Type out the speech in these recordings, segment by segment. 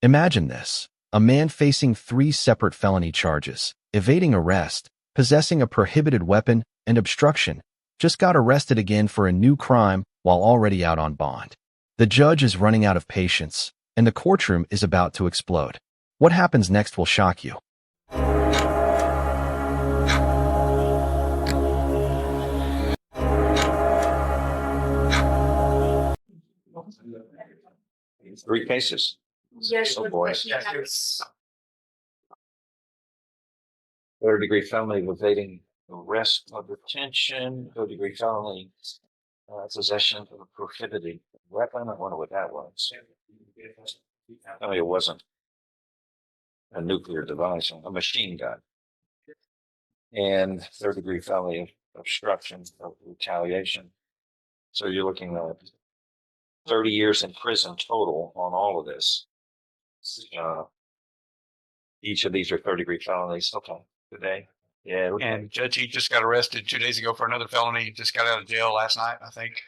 Imagine this. A man facing 3 separate felony charges, evading arrest, possessing a prohibited weapon, and obstruction, just got arrested again for a new crime while already out on bond. The judge is running out of patience, and the courtroom is about to explode. What happens next will shock you. Three cases. Yes, Oh with boy. what he has. Third degree felony of evading arrest of detention, third degree felony possession of a prohibited weapon. I wonder what that was. I mean, it wasn't a nuclear device, a machine gun. And third degree felony of obstruction of retaliation. So you're looking at 30 years in prison total on all of this. Each of these are third degree felonies. Okay, today. Yeah. And Judge, he just got arrested 2 days ago for another felony. He just got out of jail last night, I think.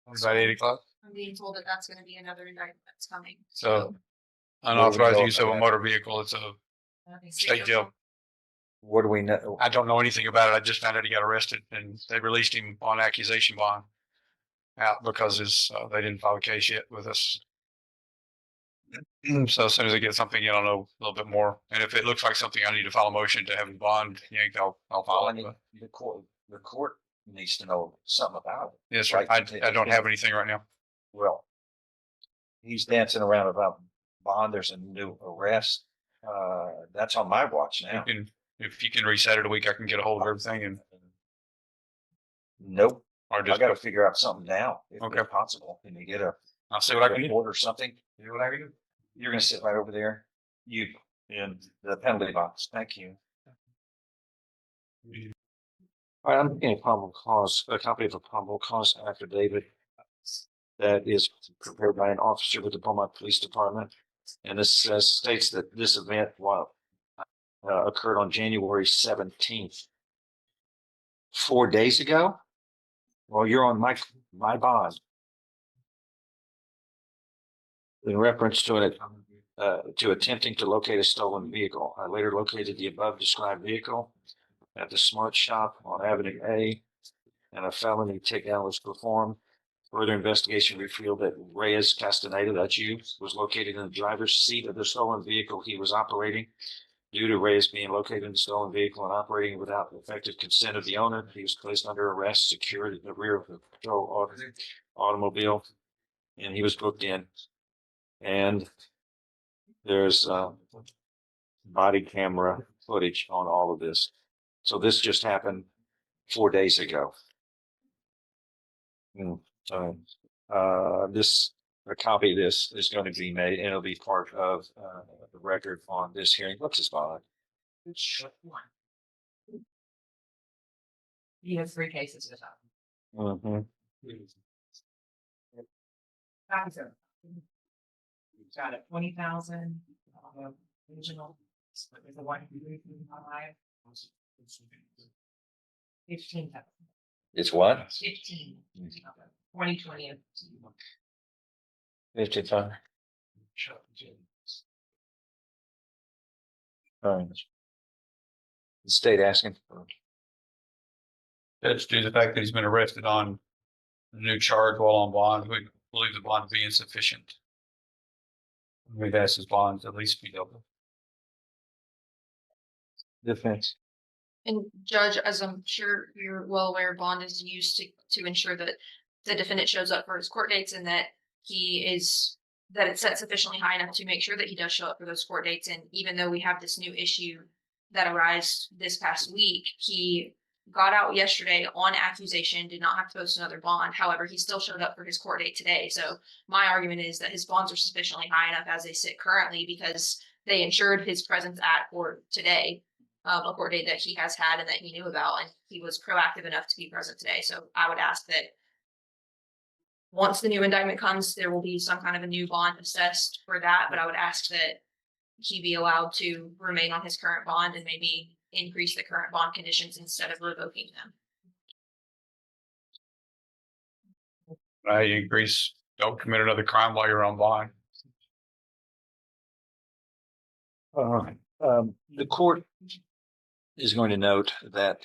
It was about 8 o'clock. I'm being told that that's going to be another indictment that's coming. So unauthorized use of a motor vehicle. It's a state jail. What do we know? I don't know anything about it. I just found out he got arrested and they released him on accusation bond out because they didn't file a case yet with us. So as soon as I get something, I'll know a little bit more. And if it looks like something I need to file a motion to have a bond yanked, I'll file it. The court needs to know something about it. Yes, right. I don't have anything right now. Well, he's dancing around about bond. There's a new arrest. That's on my watch now. If you can reset it a week, I can get a hold of everything. And nope. Or I just got to figure out something now. If Okay. possible. Can you get a I'll see what I can do. report or something? You know what I mean? You're going to sit right over there. You in the penalty box. Thank you. All right, I'm getting a probable cause, a copy of a probable cause affidavit that is prepared by an officer with the Beaumont Police Department. And this states that this event occurred on January 17th. 4 days ago? Well, you're on my bond. In reference to attempting to locate a stolen vehicle. I later located the above described vehicle at the Smart Shop on Avenue A, and a felony takedown was performed. Further investigation revealed that Reyes Castaneda, that's you, was located in the driver's seat of the stolen vehicle he was operating. Due to Reyes being located in the stolen vehicle and operating without the effective consent of the owner, he was placed under arrest, secured in the rear of the patrol automobile, and he was booked in. And there's body camera footage on all of this. So this just happened 4 days ago. A copy of this is going to be made, and it'll be part of the record on this hearing. What's his bond? He has 3 cases with that. Mm-hmm. Got it, 20,000, original, there's the one, 15,000. It's what? 15. 2020. 55. The state asking for Judge, due to the fact that he's been arrested on a new charge while on bond, we believe the bond to be insufficient. We've asked his bond to at least be doubled. defense. And Judge, as I'm sure you're well aware, bond is used to ensure that the defendant shows up for his court dates and that it's set sufficiently high enough to make sure that he does show up for those court dates. And even though we have this new issue that arose this past week, he got out yesterday on accusation, did not have to post another bond. However, he still showed up for his court date today. So my argument is that his bonds are sufficiently high enough as they sit currently because they ensured his presence at court today, a court date that he has had and that he knew about, and he was proactive enough to be present today. So I would ask that once the new indictment comes, there will be some kind of a new bond assessed for that, but I would ask that he be allowed to remain on his current bond and maybe increase the current bond conditions instead of revoking them. I increase, don't commit another crime while you're on bond. The court is going to note that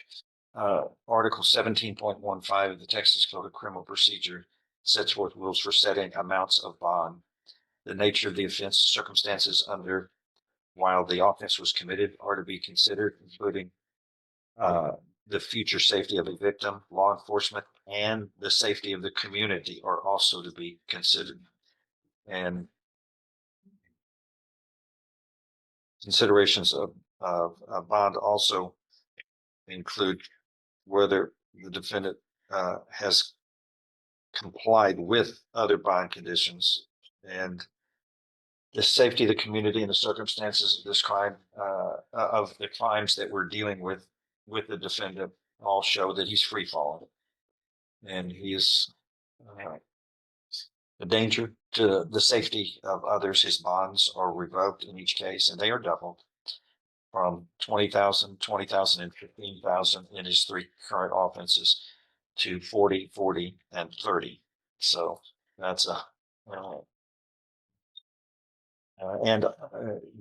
Article 17.15 of the Texas Code of Criminal Procedure sets forth rules for setting amounts of bond. The nature of the offense, circumstances under while the offense was committed are to be considered, including the future safety of a victim, law enforcement, and the safety of the community are also to be considered. And considerations of bond also include whether the defendant has complied with other bond conditions and the safety of the community and the circumstances of this crime, of the crimes that we're dealing with the defendant, all show that he's free falling and he is a danger to the safety of others. His bonds are revoked in each case, and they are doubled from 20,000, 20,000, and 15,000 in his three current offenses to 40, 40, and 30. So that's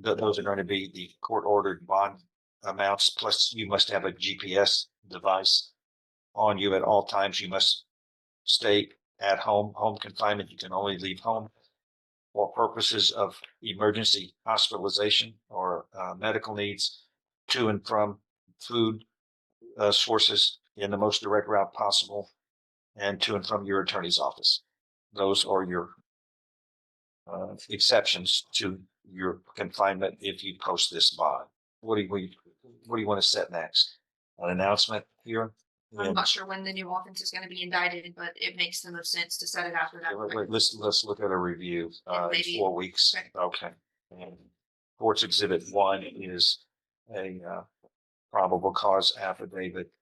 those are going to be the court-ordered bond amounts. Plus, you must have a GPS device on you at all times. You must stay at home confinement. You can only leave home for purposes of emergency hospitalization or medical needs, to and from food sources in the most direct route possible, and to and from your attorney's office. Those are your exceptions to your confinement if you post this bond. What do you want to set next? An announcement here? I'm not sure when the new offense is going to be indicted, but it makes the most sense to set it after that. Let's look at a review in 4 weeks. Okay. And Court's Exhibit 1 is a probable cause affidavit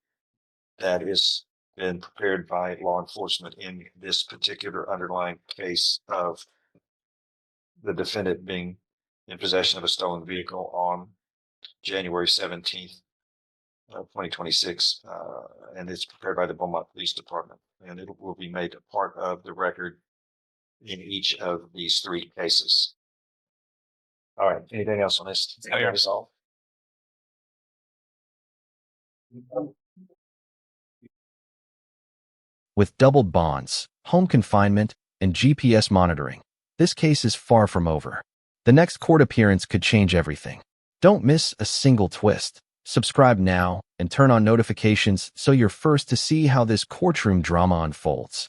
that is been prepared by law enforcement in this particular underlying case of the defendant being in possession of a stolen vehicle on January 17th, 2026, and it's prepared by the Beaumont Police Department, and it will be made a part of the record in each of these 3 cases. All right, anything else on this? Yeah. Resolve. With doubled bonds, home confinement, and GPS monitoring, this case is far from over. The next court appearance could change everything. Don't miss a single twist. Subscribe now and turn on notifications so you're first to see how this courtroom drama unfolds.